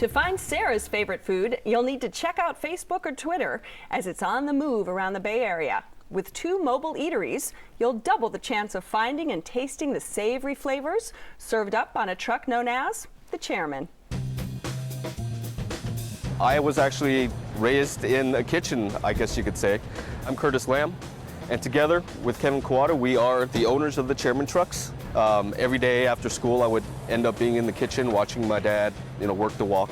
To find Sarah's favorite food, you'll need to check out Facebook or Twitter, as it's on the move around the Bay Area. With 2 mobile eateries, you'll double the chance of finding and tasting the savory flavors served up on a truck known as the Chairman. I was actually raised in a kitchen, I guess you could say. I'm Curtis Lamb, and together with Kevin Kawada, we are the owners of the Chairman trucks. Every day after school, I would end up being in the kitchen watching my dad, work the wok.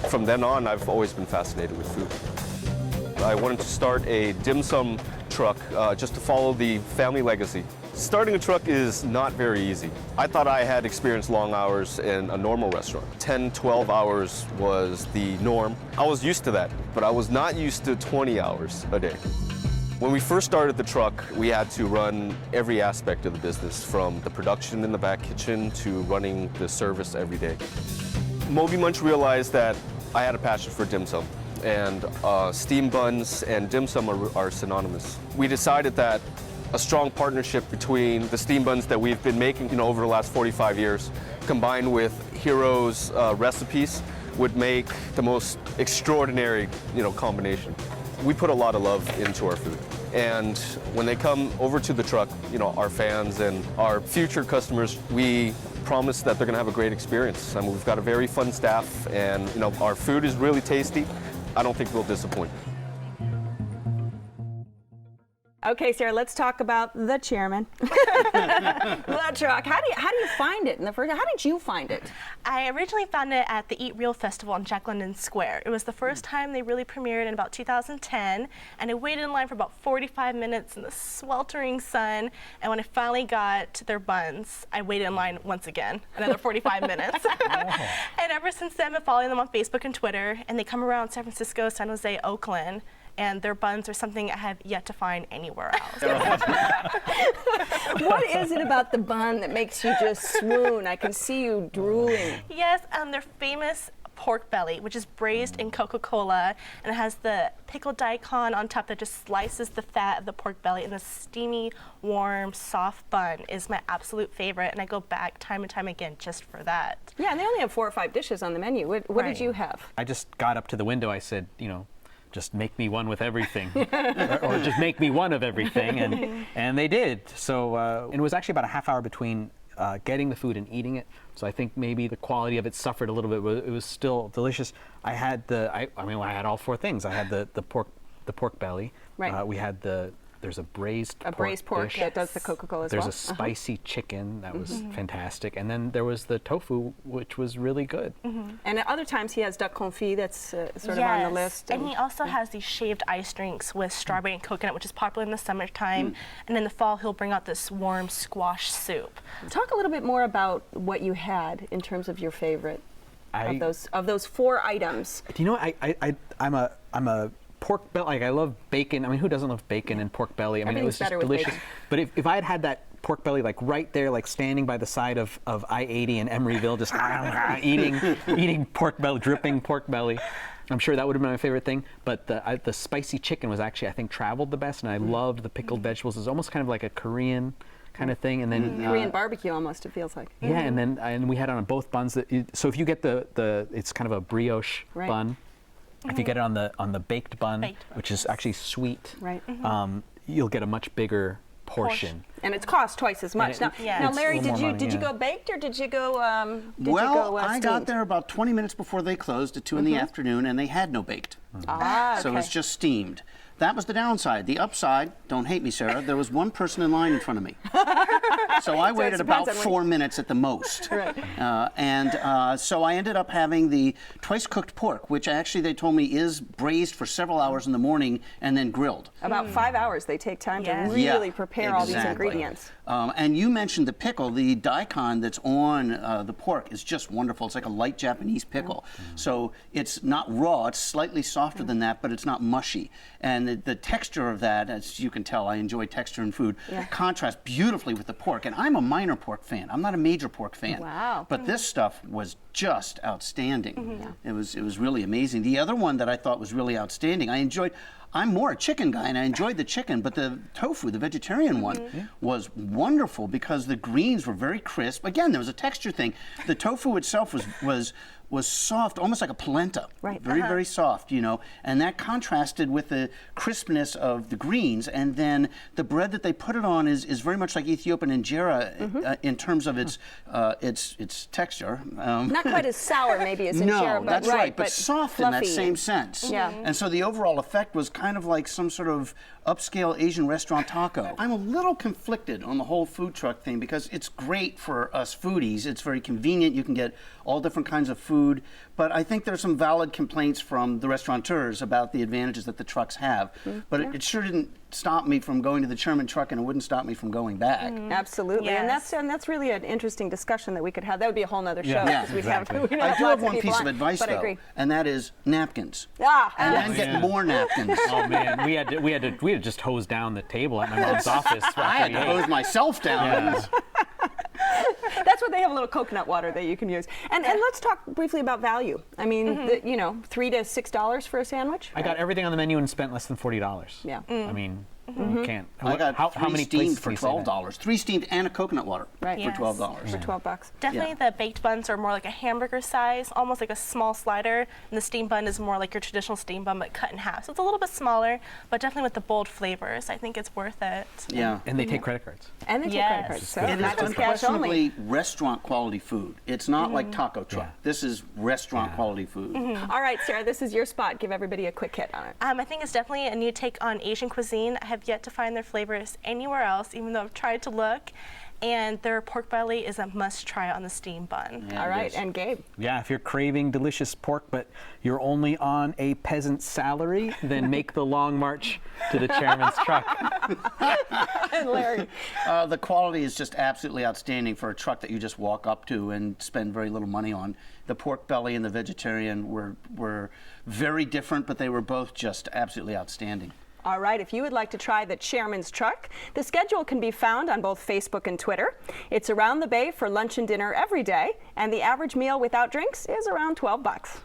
From then on, I've always been fascinated with food. I wanted to start a dim sum truck just to follow the family legacy. Starting a truck is not very easy. I thought I had experienced long hours in a normal restaurant. 10, 12 hours was the norm. I was used to that, but I was not used to 20 hours a day. When we first started the truck, we had to run every aspect of the business, from the production in the back kitchen to running the service every day. Moby Munch realized that I had a passion for dim sum, and steam buns and dim sum are synonymous. We decided that a strong partnership between the steam buns that we've been making over the last 45 years, combined with Hero's recipes, would make the most extraordinary combination. We put a lot of love into our food. And when they come over to the truck, our fans and our future customers, we promise that they're going to have a great experience. I mean, we've got a very fun staff, and our food is really tasty. I don't think we'll disappoint. Okay, Sarah, let's talk about the Chairman. The truck. How do you find it? How did you find it? I originally found it at the Eat Real Festival in Jack London Square. It was the first time they really premiered in about 2010, and I waited in line for about 45 minutes in the sweltering sun, and when I finally got their buns, I waited in line once again, another 45 minutes. And ever since then, I've been following them on Facebook and Twitter, and they come around San Francisco, San Jose, Oakland, and their buns are something I have yet to find anywhere else. What is it about the bun that makes you just swoon? I can see you drooling. Yes, their famous pork belly, which is braised in Coca-Cola, and it has the pickled daikon on top that just slices the fat of the pork belly, and the steamy, warm, soft bun is my absolute favorite, and I go back time and time again just for that. Yeah, and they only have 4 or 5 dishes on the menu. What did you have? I just got up to the window. I said, just make me one with everything, or just make me one of everything, and they did. So and it was actually about a half hour between getting the food and eating it. So I think maybe the quality of it suffered a little bit, but it was still delicious. I had I had all 4 things. I had the pork belly. Right. We had there's a braised pork dish. that does the Coca-Cola as There's well. a spicy chicken that was fantastic, and then there was the tofu, which was really good. And at other times he has duck confit that's sort of on the list. And he also has these shaved ice drinks with strawberry and coconut, which is popular in the summertime. And in the fall, he'll bring out this warm squash soup. Talk a little bit more about what you had in terms of your favorite of those 4 items. Do you know, I'm a pork belly. Like, I love bacon. I mean, who doesn't love bacon and pork belly? I mean, it was just delicious. But if I had that pork belly right there, standing by the side of I-80 in Emeryville, just eating pork belly, dripping pork belly, I'm sure that would have been my favorite thing. But the spicy chicken was actually, I think, traveled the best, and I loved the pickled vegetables. It was almost kind of like a Korean kind of thing, and then Korean barbecue almost, it feels like. Yeah, and we had on both buns. So if you get it's kind of a brioche bun. If you get it on the baked bun, which is actually sweet, you'll get a much bigger portion. And it's cost twice as much. Now, Larry, did you go baked or did you go I got there about 20 minutes before they closed at 2 in the afternoon, and they had no baked. So it was just steamed. That was the downside. The upside, don't hate me, Sarah, there was 1 person in line in front of me. So I waited about 4 minutes at the most. So I ended up having the twice-cooked pork, which actually they told me is braised for several hours in the morning and then grilled. About 5 hours. They take time to really prepare all these ingredients. And you mentioned the pickle. The daikon that's on the pork is just wonderful. It's like a light Japanese pickle. So it's not raw. It's slightly softer than that, but it's not mushy. And the texture of that, as you can tell, I enjoy texture in food, contrasts beautifully with the pork. And I'm a minor pork fan. I'm not a major pork fan. Wow. But this stuff was just outstanding. It was really amazing. The other one that I thought was really outstanding, I enjoyed. I'm more a chicken guy, and I enjoyed the chicken, but the tofu, the vegetarian one, was wonderful because the greens were very crisp. Again, there was a texture thing. The tofu itself was was soft, almost like a polenta. Right. Very, very soft, you know. And that contrasted with the crispness of the greens. And then the bread that they put it on is very much like Ethiopian injera in terms of its texture. Not quite as sour maybe as injera, no, that's right, but soft fluffy. in that same sense. Yeah. And so the overall effect was kind of like some sort of upscale Asian restaurant taco. I'm a little conflicted on the whole food truck thing because it's great for us foodies. It's very convenient. You can get all different kinds of food. But I think there's some valid complaints from the restaurateurs about the advantages that the trucks have. But it sure didn't stop me from going to the Chairman truck, and it wouldn't stop me from going back. Absolutely. Yes. And that's really an interesting discussion that we could have. That would be a whole nother show. Yeah, because we'd exactly. have I do lots have one people piece on, of advice, but I though, agree. and that is napkins. And And get more napkins. Oh man, we had to just hose down the table at my mom's office. I had to hose myself down. Yeah. That's what they have, a little coconut water that you can use. And let's talk briefly about value. I mean, you know, $3 to $6 for a sandwich. I got everything on the menu and spent less than $40. Yeah. I mean, you can't. I got how three many steamed places for can you say that? $12. 3 steamed and a coconut water Right. for Yes. $12. For $12. Definitely the baked buns are more like a hamburger size, almost like a small slider, and the steamed bun is more like your traditional steamed bun but cut in half. So it's a little bit smaller, but definitely with the bold flavors, I think it's worth it. Yeah. And they take credit cards. And they take credit cards. So It is not just cash only. unquestionably restaurant quality food. It's not like taco truck. Yeah. This is restaurant quality food. All right, Sarah, this is your spot. Give everybody a quick hit on it. I think it's definitely a new take on Asian cuisine. I have yet to find their flavors anywhere else, even though I've tried to look. And their pork belly is a must-try on the steamed bun. Yeah, All it right, is. and Gabe. Yeah, if you're craving delicious pork, but you're only on a peasant salary, then make the long march to the Chairman's truck. And Larry. The quality is just absolutely outstanding for a truck that you just walk up to and spend very little money on. The pork belly and the vegetarian were very different, but they were both just absolutely outstanding. All right, if you would like to try the Chairman's Truck, the schedule can be found on both Facebook and Twitter. It's around the bay for lunch and dinner every day, and the average meal without drinks is around $12.